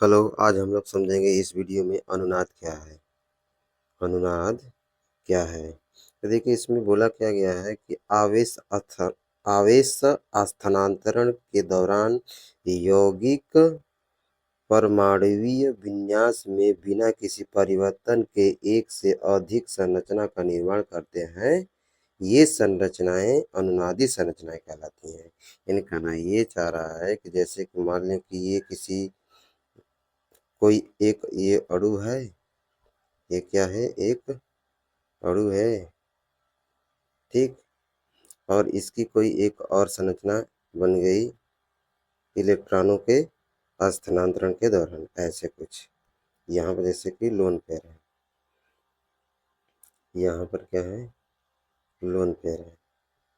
Hello, आज हम लोग समझेंगे इस वीडियो में अनुनाद क्या है। अनुनाद क्या है? तो देखिए इसमें बोला क्या गया है कि आवेश स्थानांतरण के दौरान यौगिक परमाणुवीय विन्यास में बिना किसी परिवर्तन के एक से अधिक संरचना का निर्माण करते हैं। ये संरचनाएं अनुनादी संरचनाएं कहलाती हैं। यानी कहना ये चाह रहा है कि जैसे कि मान लें कि ये कोई एक ये अणु है। ये क्या है? एक अणु है, ठीक। और इसकी कोई एक और संरचना बन गई इलेक्ट्रॉनों के स्थानांतरण के दौरान, ऐसे कुछ। यहाँ पर जैसे कि लोन पेयर है, यहाँ पर क्या है? लोन पेयर है।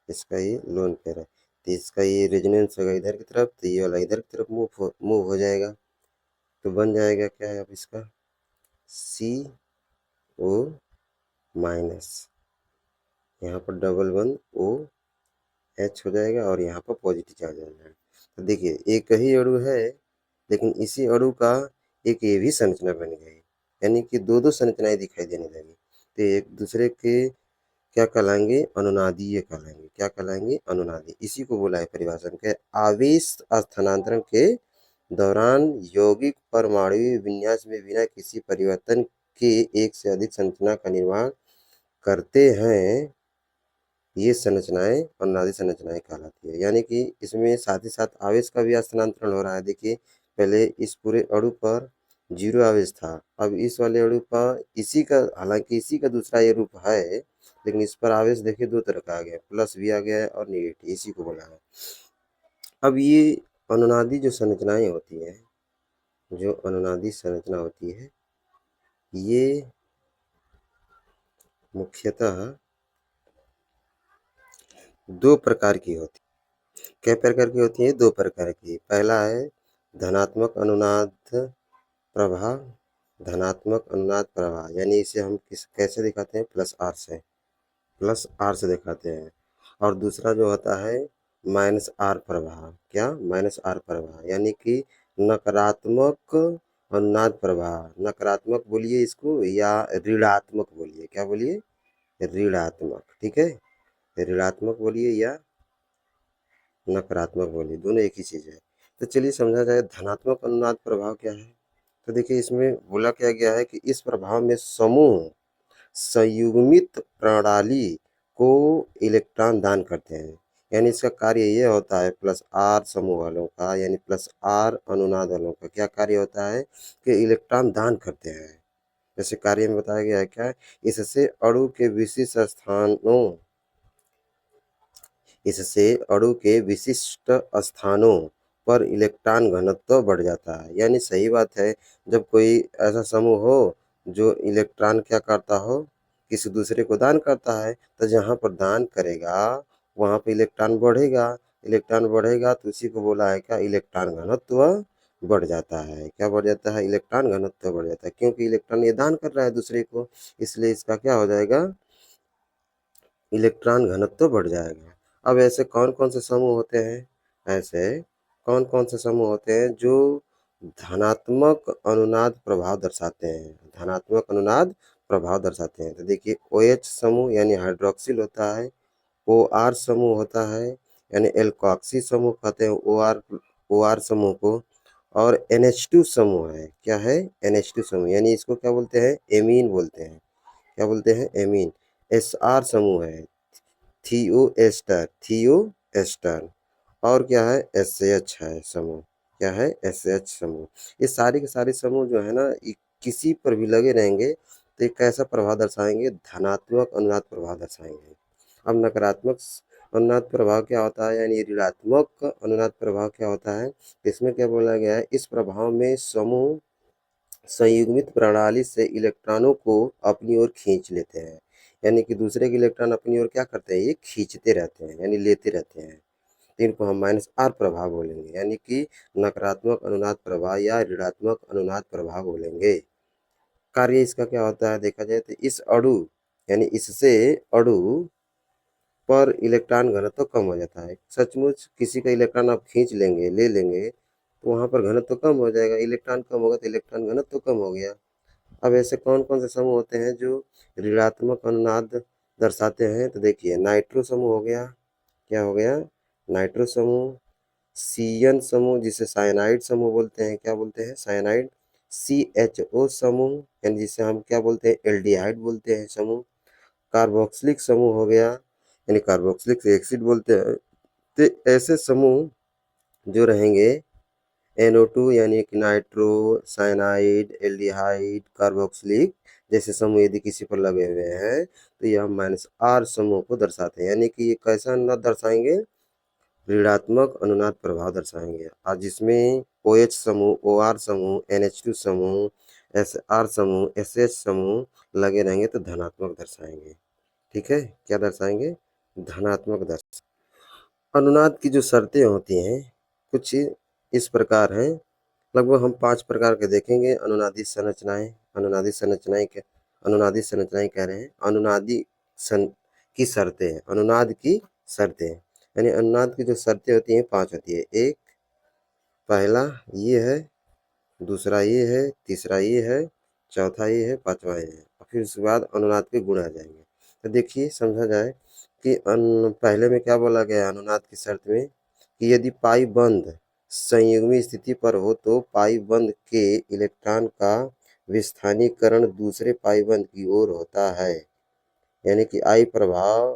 इसका ये लोन पेयर है, तो इसका ये रेजोनेंस होगा इधर की तरफ, तो ये वाला इधर की तरफ मूव हो जाएगा। तो बन जाएगा क्या है अब इसका? CO-, यहाँ पर डबल वन OH हो जाएगा और यहाँ पर पॉजिटिव चार्ज हो जाएगा। तो देखिए एक ही अणु है, लेकिन इसी अणु का एक ये भी संरचना बन गई, यानी कि दो दो संरचनाएं दिखाई देने लगी। तो एक दूसरे के क्या कहलाएंगे? अनुनादीय कहलाएंगे। क्या कहलाएंगे? अनुनादी। इसी को बोला है परिभाषा के आवेश स्थानांतरण के दौरान यौगिक परमाणुवीय विन्यास में बिना किसी परिवर्तन के एक से अधिक संरचना का निर्माण करते हैं। ये संरचनाएं अनुनादी संरचनाएं कहलाती है। यानी कि इसमें साथ ही साथ आवेश का भी स्थानांतरण हो रहा है। देखिए पहले इस पूरे अणु पर 0 आवेश था, अब इस वाले अणु पर इसी का, हालांकि इसी का दूसरा ये रूप है, लेकिन इस पर आवेश देखिए दो तरह का आ गया, प्लस भी आ गया है और नेगेटिव, इसी को बोला है। अब ये अनुनादी जो संरचनाएं होती है, जो अनुनादी संरचना होती है, ये मुख्यतः दो प्रकार की होती है। क्या प्रकार की होती है? दो प्रकार की। पहला है धनात्मक अनुनाद प्रवाह। धनात्मक अनुनाद प्रवाह यानी इसे हम कैसे दिखाते हैं? प्लस आर से दिखाते हैं। और दूसरा जो होता है -R प्रवाह। क्या? -R प्रवाह यानी कि नकारात्मक अनुनाद प्रवाह। नकारात्मक बोलिए इसको या ऋणात्मक बोलिए। क्या बोलिए? ऋणात्मक, ठीक है। ऋणात्मक बोलिए या नकारात्मक बोलिए, दोनों एक ही चीज़ है। तो चलिए समझा जाए धनात्मक अनुनाद प्रभाव क्या है। तो देखिए इसमें बोला क्या गया है कि इस प्रभाव में समूह संयुग्मित प्रणाली को इलेक्ट्रॉन दान करते हैं। यानी इसका कार्य ये होता है, +R समूह वालों का यानी +R अनुनाद वालों का क्या कार्य होता है कि इलेक्ट्रॉन दान करते हैं। जैसे कार्य में बताया गया है क्या? इससे अणु के विशिष्ट स्थानों इससे अणु के विशिष्ट स्थानों पर इलेक्ट्रॉन घनत्व बढ़ जाता है। यानी सही बात है, जब कोई ऐसा समूह हो जो इलेक्ट्रॉन क्या करता हो, किसी दूसरे को दान करता है, तो जहाँ पर दान करेगा वहाँ पे इलेक्ट्रॉन बढ़ेगा। इलेक्ट्रॉन बढ़ेगा तो उसी को बोला है क्या? इलेक्ट्रॉन घनत्व बढ़ जाता है। क्या बढ़ जाता है? इलेक्ट्रॉन घनत्व बढ़ जाता है, क्योंकि इलेक्ट्रॉन ये दान कर रहा है दूसरे को, इसलिए इसका क्या हो जाएगा? इलेक्ट्रॉन घनत्व बढ़ जाएगा। अब ऐसे कौन कौन से समूह होते हैं? ऐसे कौन कौन से समूह होते हैं जो धनात्मक अनुनाद प्रभाव दर्शाते हैं? धनात्मक अनुनाद प्रभाव दर्शाते हैं। तो देखिए OH समूह यानी हाइड्रोक्सिल होता है, OR समूह होता है यानी एल्कोक्सी समूह कहते हैं OR समूह को, और NH2 समूह है। क्या है? NH2 समूह यानी इसको क्या बोलते हैं? एमीन बोलते हैं। क्या बोलते हैं? एमीन। SR समूह है, थियो एस्टर। और क्या है? SH है समूह। क्या है? SH समूह। ये सारे के सारे समूह जो है ना, ये किसी पर भी लगे रहेंगे तो ये कैसा प्रभाव दर्शाएंगे? धनात्मक अनुनाद प्रभाव दर्शाएंगे। अब नकारात्मक अनुनाद प्रभाव क्या होता है, यानी ऋणात्मक अनुनाद प्रभाव क्या होता है? इसमें क्या बोला गया है? इस प्रभाव में समूह संयुग्मित प्रणाली से इलेक्ट्रॉनों को अपनी ओर खींच लेते हैं। यानी कि दूसरे के इलेक्ट्रॉन अपनी ओर क्या करते हैं? ये खींचते रहते हैं यानी लेते रहते हैं। तो इनको हम -R प्रभाव बोलेंगे, यानी कि नकारात्मक अनुनाद प्रभाव या ऋणात्मक अनुनाद प्रभाव बोलेंगे। कार्य इसका क्या होता है देखा जाए तो इस अणु यानी इससे अणु पर इलेक्ट्रॉन घनत्व कम हो जाता है। सचमुच किसी का इलेक्ट्रॉन आप खींच लेंगे, ले लेंगे, तो वहाँ पर घनत्व कम हो जाएगा, इलेक्ट्रॉन कम होगा तो इलेक्ट्रॉन घनत्व कम हो गया। अब ऐसे कौन कौन से समूह होते हैं जो ऋणात्मक अनुनाद दर्शाते हैं? तो देखिए नाइट्रो समूह हो गया, क्या हो गया? नाइट्रो समूह। सीएन समूह जिसे साइनाइड समूह बोलते हैं, क्या बोलते हैं? साइनाइड। CHO समूह यानी जिसे हम क्या बोलते हैं? एल्डिहाइड बोलते हैं समूह। कार्बोक्सिलिक समूह हो गया यानी कार्बोक्सिलिक एसिड बोलते हैं। तो ऐसे समूह जो रहेंगे NO2 यानी कि नाइट्रो, साइनाइड, एल्डिहाइड, कार्बोक्सिलिक जैसे समूह यदि किसी पर लगे हुए हैं तो यह -R समूह को दर्शाते हैं, यानी कि ये कैसा अनुनाद दर्शाएंगे? ऋणात्मक अनुनाद प्रभाव दर्शाएंगे। और जिसमें OH समूह, OR समूह, NH2 समूह, SR समूह, SH समूह लगे रहेंगे तो धनात्मक दर्शाएंगे। ठीक है, क्या दर्शाएंगे? धनात्मक दर्श। अनुनाद की जो शर्तें होती हैं कुछ इस प्रकार हैं, लगभग हम 5 प्रकार के देखेंगे। अनुनादी संरचनाएं, अनुनादी संरचनाएं कह रहे हैं, अनुनादी सं की शर्तें, अनुनाद की शर्तें यानी अनुनाद की जो शर्तें होती हैं 5 होती है। एक पहला ये है, दूसरा ये है, तीसरा ये है, चौथा ये है, पांचवा ये है, और फिर उसके बाद अनुनाद के गुण आ जाएंगे। तो देखिए समझा जाए कि पहले में क्या बोला गया अनुनाद की शर्त में कि यदि पाई बंद संयुग्मी स्थिति पर हो तो पाई बंद के इलेक्ट्रॉन का विस्थानीकरण दूसरे पाई बंद की ओर होता है, यानी कि आई प्रभाव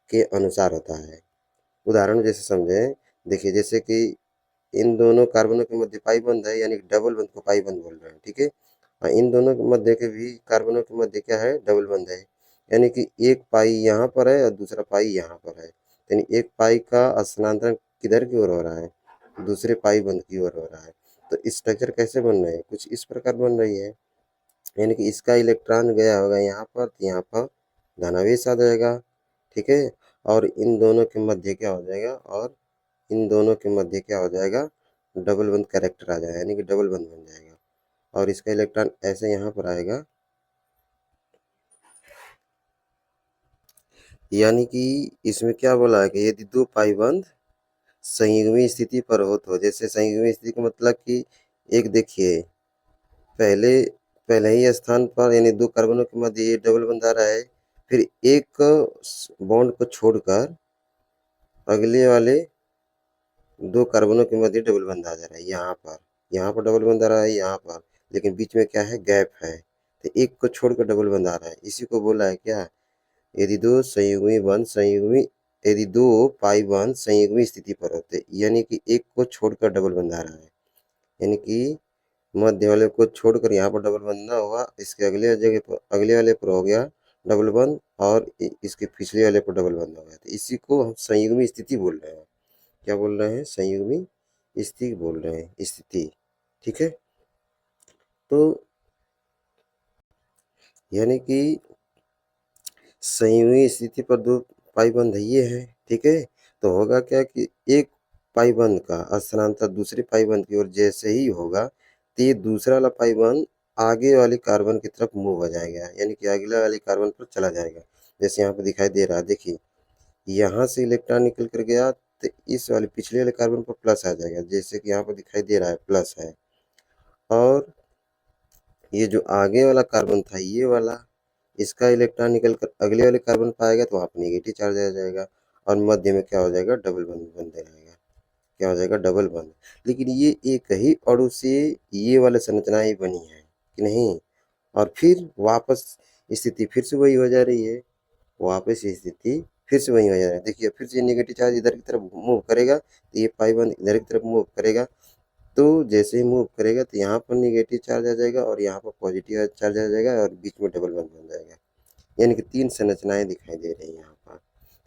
के अनुसार होता है। उदाहरण जैसे समझें, देखिए जैसे कि इन दोनों कार्बनों के मध्य पाई बंद है यानी कि डबल बंद को पाई बंद बोल रहे हैं, ठीक है। इन दोनों के मध्य के भी कार्बनों के मध्य क्या है? डबल बंद है, यानी कि एक पाई यहाँ पर है और दूसरा पाई यहाँ पर है, यानी एक पाई का स्थानांतरण किधर की ओर हो रहा है? दूसरे पाई बंद की ओर हो रहा है। तो स्ट्रक्चर कैसे बन रहे हैं? कुछ इस प्रकार बन रही है, यानी कि इसका इलेक्ट्रॉन गया होगा यहाँ पर तो यहाँ पर धनावेश आ जाएगा, ठीक है। और इन दोनों के मध्य क्या हो जाएगा? और इन दोनों के मध्य क्या हो जाएगा? डबल बंद कैरेक्टर आ जाएगा, यानी कि डबल बंद बन जाएगा और इसका इलेक्ट्रॉन ऐसे यहाँ पर आएगा, यानी कि इसमें क्या बोला है कि यदि दो पाई बंद संयुग्मी स्थिति पर हो तो, जैसे संयुग्मी स्थिति का मतलब कि एक देखिए पहले पहले ही स्थान पर यानी दो कार्बनों के मध्य ये डबल बंद आ रहा है, फिर एक बॉन्ड को छोड़कर अगले वाले दो कार्बनों के मध्य डबल बंद आ जा रहा है, यहाँ पर डबल बंद आ रहा है यहाँ पर, लेकिन बीच में क्या है? गैप है, तो एक को छोड़कर डबल बंद आ रहा है। इसी को बोला है क्या? यदि दो संयुग्मी बंध संयुग्मी यदि दो पाई बंध संयुग्मी स्थिति पर होते, यानी कि एक को छोड़कर डबल बंद आ रहा है, यानी कि मध्य वाले को छोड़कर यहाँ पर डबल बंद ना हुआ, इसके अगले जगह पर अगले वाले पर हो गया डबल बंद और इसके पिछले वाले पर डबल बंद हो गया, तो इसी को हम संयुग्मी स्थिति बोल रहे हैं। क्या बोल रहे हैं? संयुग्मी स्थिति बोल रहे हैं, स्थिति, ठीक है। तो यानी कि संयुग्मी स्थिति पर दो पाई बंध ये है, ठीक है। तो होगा क्या कि एक पाई बंध का स्थानांतर दूसरे पाई बंध की ओर जैसे ही होगा तो ये दूसरा वाला पाई बंध आगे वाले कार्बन की तरफ मूव हो जाएगा, यानी कि अगले वाले कार्बन पर चला जाएगा। जैसे यहाँ पर दिखाई दे रहा है, देखिए यहाँ से इलेक्ट्रॉन निकल कर गया तो इस वाले पिछले वाले कार्बन पर प्लस आ जाएगा, जैसे कि यहाँ पर दिखाई दे रहा है प्लस है, और ये जो आगे वाला कार्बन था ये वाला, इसका इलेक्ट्रॉन निकल कर अगले वाले कार्बन पर आएगा तो वहाँ पर नेगेटिव चार्ज आ जाएगा और मध्य में क्या हो जाएगा? डबल बंद बन जाएगा। क्या हो जाएगा? डबल बंद। लेकिन ये एक ही अणु से ये वाली संरचनाएं बनी है कि नहीं, और फिर वापस स्थिति फिर से वही हो जा रही है, वापस स्थिति फिर से वही हो जा रहा है। देखिए फिर से नेगेटिव चार्ज इधर की तरफ मूव करेगा तो ये पाई बंद इधर की तरफ मूव करेगा, तो जैसे ही मूव करेगा तो यहाँ पर नेगेटिव चार्ज आ जाएगा और यहाँ पर पॉजिटिव चार्ज आ जाएगा और बीच में डबल बंद बन जाएगा, यानी कि तीन संरचनाएं दिखाई दे रही हैं यहाँ पर,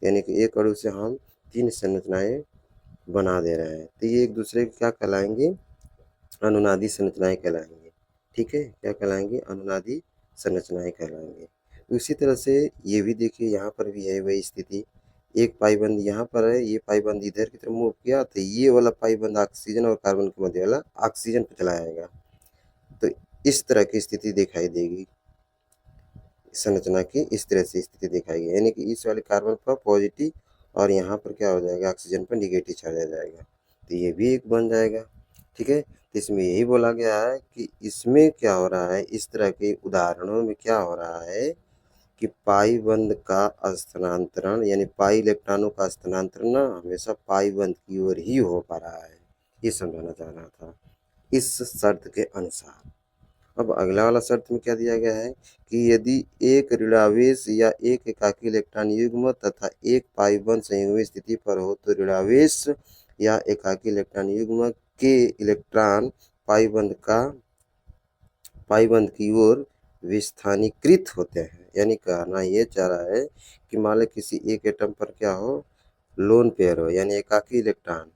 यानी कि एक अणु से हम तीन संरचनाएं बना दे रहे हैं, तो ये एक दूसरे के क्या कहलाएंगे? अनुनादी संरचनाएं कहलाएंगे, ठीक है। क्या कहलाएंगे? अनुनादी संरचनाएं कहलाएंगे। उसी तरह से ये भी देखिए यहाँ पर भी है वही स्थिति, एक पाईबंद यहाँ पर है, ये पाईबंद इधर की तरफ मूव किया तो ये वाला पाईबंद ऑक्सीजन और कार्बन के मध्य वाला ऑक्सीजन पर चला जाएगा, तो इस तरह की स्थिति दिखाई देगी, संरचना की इस तरह से स्थिति दिखाई गई, यानी कि इस वाले कार्बन पर पॉजिटिव और यहाँ पर क्या हो जाएगा? ऑक्सीजन पर निगेटिव चार्ज आ जाएगा, तो ये भी एक बन जाएगा, ठीक है। तो इसमें यही बोला गया है कि इसमें क्या हो रहा है, इस तरह के उदाहरणों में क्या हो रहा है कि पाई बंध का स्थानांतरण यानी पाई इलेक्ट्रॉनों का स्थानांतरण ना हमेशा पाई बंध की ओर ही हो पा रहा है, ये समझाना चाह रहा था इस शर्त के अनुसार। अब अगला वाला शर्त में क्या दिया गया है कि यदि एक ऋणावेश या एक एकाकी इलेक्ट्रॉन युग्म तथा एक पाई बंध संयुग्मी स्थिति पर हो तो ऋणावेश या एकाकी इलेक्ट्रॉन युग्म के इलेक्ट्रॉन पाई बंध की ओर विस्थानीकृत होते हैं। यानी कहना ये चाह रहा है कि मान लो किसी एक एटम पर क्या हो, लोन पेयर हो यानी एकाकी इलेक्ट्रॉन,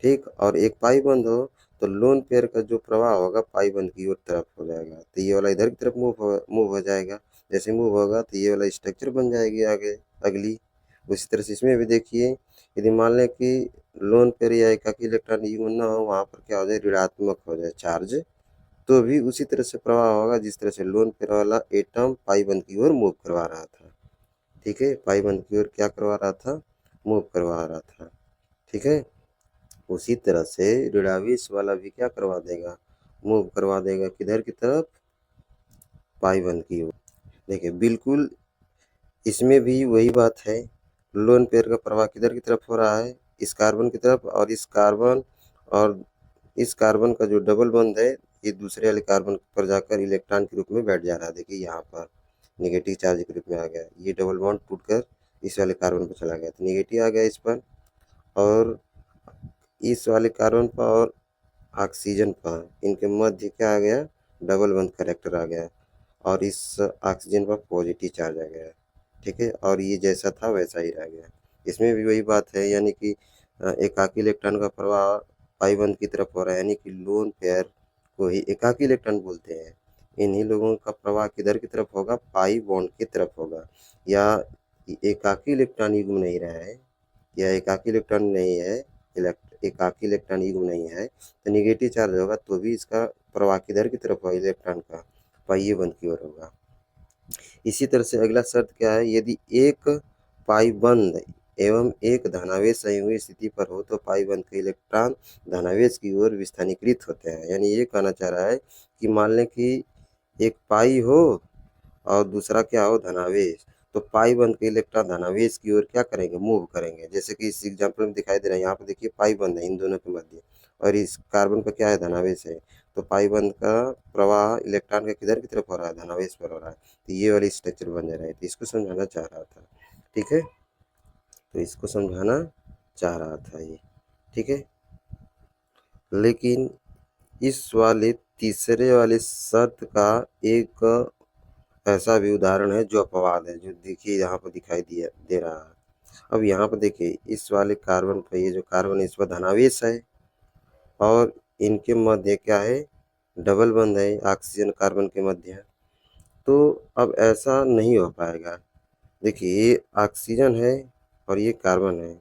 ठीक, और एक पाई बंद हो तो लोन पेयर का जो प्रवाह होगा पाई बंद की ओर तरफ हो जाएगा, तो ये वाला इधर की तरफ मूव हो जाएगा। जैसे मूव होगा तो ये वाला स्ट्रक्चर बन जाएगी आगे अगली। उसी तरह से इसमें भी देखिए, यदि मान लें कि लोन पेयर या एकाकी इलेक्ट्रॉन युग्म न हो, वहाँ पर क्या हो जाए, ऋणात्मक हो जाए चार्ज, तो भी उसी तरह से प्रवाह होगा जिस तरह से लोन पेयर वाला एटम पाई बंद की ओर मूव करवा रहा था। ठीक है, पाई बंद की ओर क्या करवा रहा था, मूव करवा रहा था। ठीक है, उसी तरह से ऋणावेश वाला भी क्या करवा देगा, मूव करवा देगा किधर की तरफ, पाई बंद की ओर। देखिए बिल्कुल इसमें भी वही बात है, लोन पेयर का प्रवाह किधर की तरफ हो रहा है, इस कार्बन की तरफ, और इस कार्बन का जो डबल बंद है ये दूसरे वाले कार्बन पर जाकर इलेक्ट्रॉन के रूप में बैठ जा रहा है। देखिए यहाँ पर नेगेटिव चार्ज के रूप में आ गया, ये डबल बॉन्ड टूटकर इस वाले कार्बन पर चला गया तो नेगेटिव आ गया इस पर, और इस वाले कार्बन पर और ऑक्सीजन पर इनके मध्य क्या आ गया, डबल बंद करेक्टर आ गया, और इस ऑक्सीजन पर पॉजिटिव चार्ज आ गया। ठीक है, और ये जैसा था वैसा ही रह गया। इसमें भी वही बात है, यानी कि एकाकी इलेक्ट्रॉन का प्रवाह पाई बंद की तरफ हो रहा है, यानी कि लोन पेयर को ही एकाकी इलेक्ट्रॉन बोलते हैं। इन्हीं लोगों का प्रवाह किधर की तरफ होगा, पाई बॉन्ड की तरफ होगा, या एकाकी इलेक्ट्रॉन युग्म नहीं रहा है, या एकाकी इलेक्ट्रॉन नहीं है, एकाकी इलेक्ट्रॉन युग्म नहीं है, तो निगेटिव चार्ज होगा तो भी इसका प्रवाह किधर की तरफ होगा, इलेक्ट्रॉन का पाई बंद की ओर होगा। इसी तरह से अगला शर्त क्या है, यदि एक पाई बंद एवं एक धनावेश संयुग्मी स्थिति पर हो तो पाई बंद के इलेक्ट्रॉन धनावेश की ओर विस्थानीकृत होते हैं। यानी ये कहना चाह रहा है कि मान लें कि एक पाई हो और दूसरा क्या हो, धनावेश, तो पाई बंद के इलेक्ट्रॉन धनावेश की ओर क्या करेंगे, मूव करेंगे। जैसे कि इस एग्जांपल में दिखाई दे रहा है, यहाँ पर देखिए पाई बंद है इन दोनों के मध्य, और इस कार्बन पर क्या है, धनावेश है, तो पाई बंद का प्रवाह इलेक्ट्रॉन का किधर की तरफ हो रहा है, धनावेश पर हो रहा है, तो ये वाली स्ट्रक्चर बन जा रहा है। तो इसको समझाना चाह रहा था। ठीक है, तो इसको समझाना चाह रहा था ये। ठीक है, लेकिन इस वाले तीसरे वाले शर्त का एक ऐसा भी उदाहरण है जो अपवाद है, जो देखिए यहाँ पर दिखाई दे रहा है। अब यहाँ पर देखिए इस वाले कार्बन पर, ये जो कार्बन है इस पर धनावेश है, और इनके मध्य क्या है, डबल बंद है ऑक्सीजन कार्बन के मध्य। तो अब ऐसा नहीं हो पाएगा। देखिए ये ऑक्सीजन है और ये कार्बन है,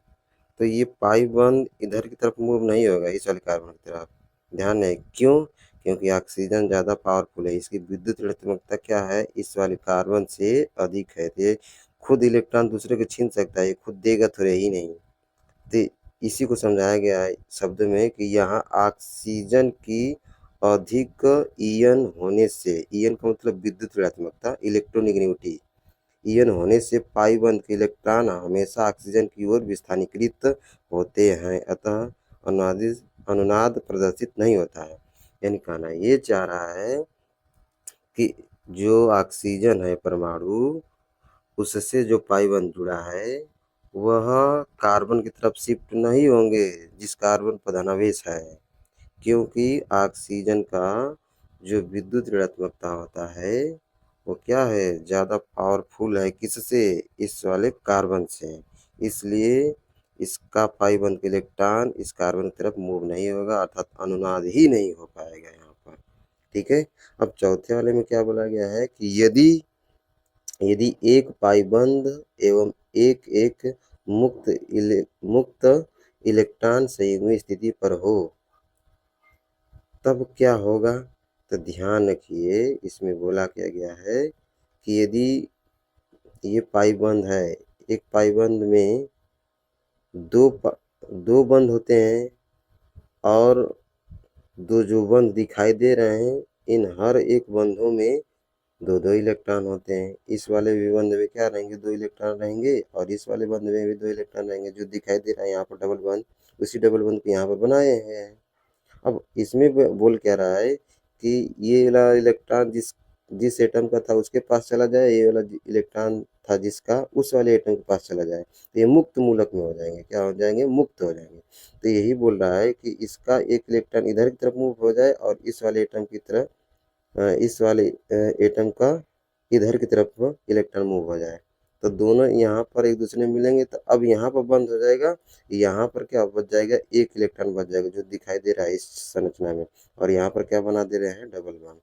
तो ये पाई बंद इधर की तरफ मूव नहीं होगा, इस वाले कार्बन की तरफ। ध्यान है क्यों, क्योंकि ऑक्सीजन ज़्यादा पावरफुल है, इसकी विद्युत ऋणात्मकता क्या है, इस वाले कार्बन से अधिक है। तो ये खुद इलेक्ट्रॉन दूसरे को छीन सकता है, ये खुद देगा थोड़े ही नहीं। तो इसी को समझाया गया है शब्द में कि यहाँ ऑक्सीजन की अधिक ईयन होने से, ईयन का मतलब विद्युत ऋणात्मकता, इलेक्ट्रोनेगेटिविटी, ईयन होने से पाई बंद के इलेक्ट्रॉन हमेशा ऑक्सीजन की ओर विस्थानीकृत होते हैं, अतः अनुनाद प्रदर्शित नहीं होता है। यानी कहना ये चाह रहा है कि जो ऑक्सीजन है परमाणु, उससे जो पाई बंद जुड़ा है वह कार्बन की तरफ शिफ्ट नहीं होंगे जिस कार्बन पर धनावेश है, क्योंकि ऑक्सीजन का जो विद्युत ऋणात्मकता होता है वो क्या है, ज़्यादा पावरफुल है, किससे, इस वाले कार्बन से। इसलिए इसका पाई बंद के इलेक्ट्रॉन इस कार्बन की तरफ मूव नहीं होगा, अर्थात अनुनाद ही नहीं हो पाएगा यहाँ पर। ठीक है, अब चौथे वाले में क्या बोला गया है कि यदि यदि एक पाई बंद एवं एक एक मुक्त इलेक्ट्रॉन संयुग्मी स्थिति पर हो तब क्या होगा। तो ध्यान रखिए इसमें बोला क्या गया है कि यदि ये पाई बंद है, एक पाई बंद में दो बंद होते हैं, और दो जो बंध दिखाई दे रहे हैं, इन हर एक बंधों में दो दो इलेक्ट्रॉन होते हैं। इस वाले भी बंध में क्या रहेंगे, दो इलेक्ट्रॉन रहेंगे, और इस वाले बंध में भी दो इलेक्ट्रॉन रहेंगे। जो दिखाई दे रहा है यहाँ पर डबल बंध, उसी डबल बंध को यहाँ पर बनाए हैं। अब इसमें बोल क्या रहा है कि ये वाला इलेक्ट्रॉन जिस जिस एटम का था उसके पास चला जाए, ये वाला इलेक्ट्रॉन था जिसका उस वाले एटम के पास चला जाए, तो ये मुक्त मूलक में हो जाएंगे। क्या हो जाएंगे, मुक्त हो जाएंगे। तो यही बोल रहा है कि इसका एक इलेक्ट्रॉन इधर की तरफ मूव हो जाए और इस वाले एटम की तरफ इस वाले एटम का इधर की तरफ इलेक्ट्रॉन मूव हो जाए, तो दोनों यहाँ पर एक दूसरे में मिलेंगे। तो अब यहाँ पर बंद हो जाएगा, यहाँ पर क्या बच जाएगा, एक इलेक्ट्रॉन बच जाएगा जो दिखाई दे रहा है इस संरचना में, और यहाँ पर क्या बना दे रहे हैं, डबल बॉन्ड।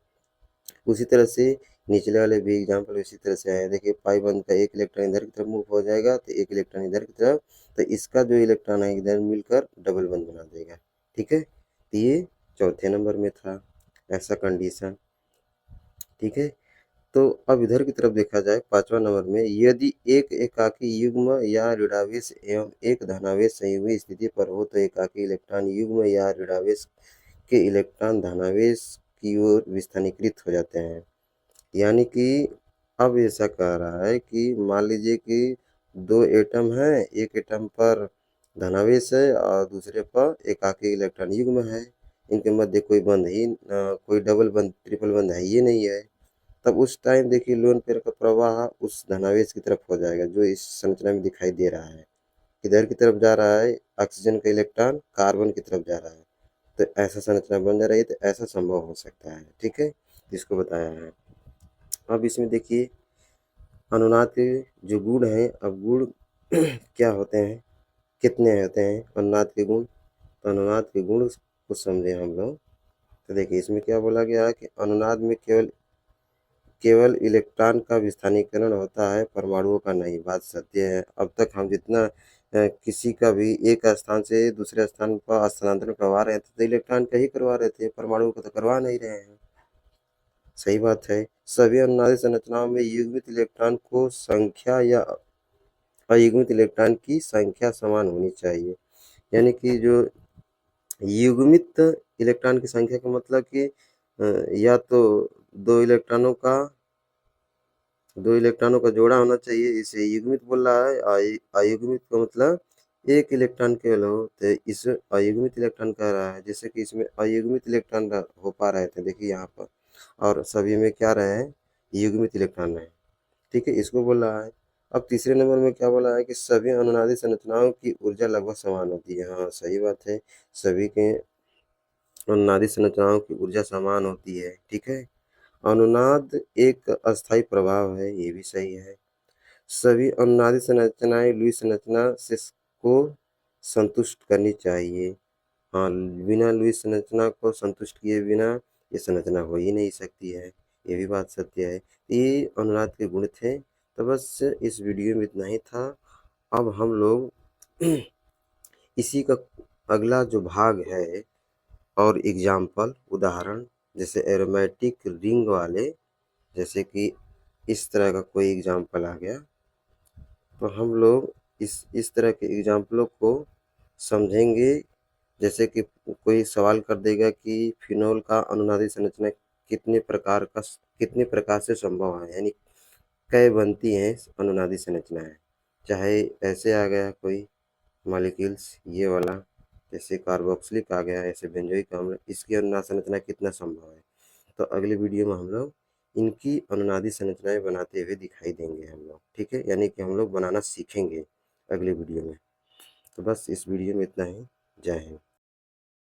उसी तरह से निचले वाले भी एग्जाम्पल इसी तरह से आए। देखिए पाई बंद का एक इलेक्ट्रॉन इधर की तरफ मूव हो जाएगा, तो एक इलेक्ट्रॉन इधर की तरफ, तो इसका जो इलेक्ट्रॉन है इधर मिलकर डबल बंद बना देगा। ठीक है, तो ये चौथे नंबर में था ऐसा कंडीशन। ठीक है, तो अब इधर की तरफ देखा जाए पांचवा नंबर में, यदि एक एकाकी युग्म या ऋणावेश एवं एक धनावेश संयुग्मी स्थिति पर हो तो एकाकी इलेक्ट्रॉन युग्म या ऋणावेश के इलेक्ट्रॉन धनावेश की ओर विस्थानीकृत हो जाते हैं। यानी कि अब ऐसा कह रहा है कि मान लीजिए कि दो एटम है, एक एटम पर धनावेश है और दूसरे पर एकाकी इलेक्ट्रॉन युग्म है। इनके मध्य कोई बंध ही कोई डबल बंध ट्रिपल बंध है ये नहीं है। तब उस टाइम देखिए लोन पेयर का प्रवाह उस धनावेश की तरफ हो जाएगा जो इस संरचना में दिखाई दे रहा है। किधर की तरफ जा रहा है, ऑक्सीजन का इलेक्ट्रॉन कार्बन की तरफ जा रहा है, तो ऐसा संरचना बन जा रही है। तो ऐसा संभव हो सकता है। ठीक है, जिसको बताया है। अब इसमें देखिए अनुनाद के जो गुण हैं, अब गुण क्या होते हैं, कितने होते हैं अनुनाद के गुण। तो अनुनाद के गुण को समझे हम लोग। तो देखिए इसमें क्या बोला गया है कि अनुनाद में केवल केवल इलेक्ट्रॉन का विस्थानीकरण होता है, परमाणुओं का नहीं। बात सत्य है। अब तक हम जितना किसी का भी एक स्थान से दूसरे स्थान पर स्थानांतरण करवा रहे थे तो इलेक्ट्रॉन का ही करवा रहे थे, परमाणु को तो करवा नहीं रहे हैं। सही बात है। सभी अनुनादित संरचनाओं में युग्मित इलेक्ट्रॉन को संख्या या अयुग्मित इलेक्ट्रॉन की संख्या समान होनी चाहिए। यानी कि जो युग्मित इलेक्ट्रॉन की संख्या का मतलब कि या तो दो इलेक्ट्रॉनों का जोड़ा होना चाहिए, इसे युग्मित बोल रहा है। अयुग्मित का मतलब एक इलेक्ट्रॉन केवल हो, तो इस अयुग्मित इलेक्ट्रॉन कह रहा है। जैसे कि इसमें अयुग्मित इलेक्ट्रॉन हो पा रहे थे, देखिए यहाँ पर, और सभी में क्या रहे हैं, युग्मित इलेक्ट्रॉन रहे। ठीक है, इसको बोल रहा है। अब तीसरे नंबर में क्या बोला है कि सभी अनुनादित संरचनाओं की ऊर्जा लगभग समान होती है। हाँ सही बात है, सभी के अनुनादित संरचनाओं की ऊर्जा समान होती है। ठीक है, अनुनाद एक अस्थायी प्रभाव है, ये भी सही है। सभी अनुनादित संरचनाएं लुईस संरचना से को संतुष्ट करनी चाहिए। हाँ, बिना लुईस संरचना को संतुष्ट किए बिना ये संरचना हो ही नहीं सकती है, ये भी बात सत्य है। ये अनुनाद के गुण थे। तो बस इस वीडियो में इतना ही था। अब हम लोग इसी का अगला जो भाग है और एग्जाम्पल उदाहरण, जैसे एरोमेटिक रिंग वाले, जैसे कि इस तरह का कोई एग्जाम्पल आ गया, तो हम लोग इस तरह के एग्जाम्पलों को समझेंगे। जैसे कि कोई सवाल कर देगा कि फिनोल का अनुनादी संरचना कितने प्रकार से संभव है, यानी कै बनती हैं अनुनादी संरचनाएं। चाहे ऐसे आ गया कोई मॉलिक्यूल्स ये वाला, जैसे कार्बोक्सिलिक आ गया, ऐसे बेंजोइक अम्ल, इसकी अनुनाद संरचना कितना संभव है। तो अगले वीडियो में हम लोग इनकी अनुनादी संरचनाएं बनाते हुए दिखाई देंगे हम लोग। ठीक है, यानी कि हम लोग बनाना सीखेंगे अगले वीडियो में। तो बस इस वीडियो में इतना ही। जय हिंद।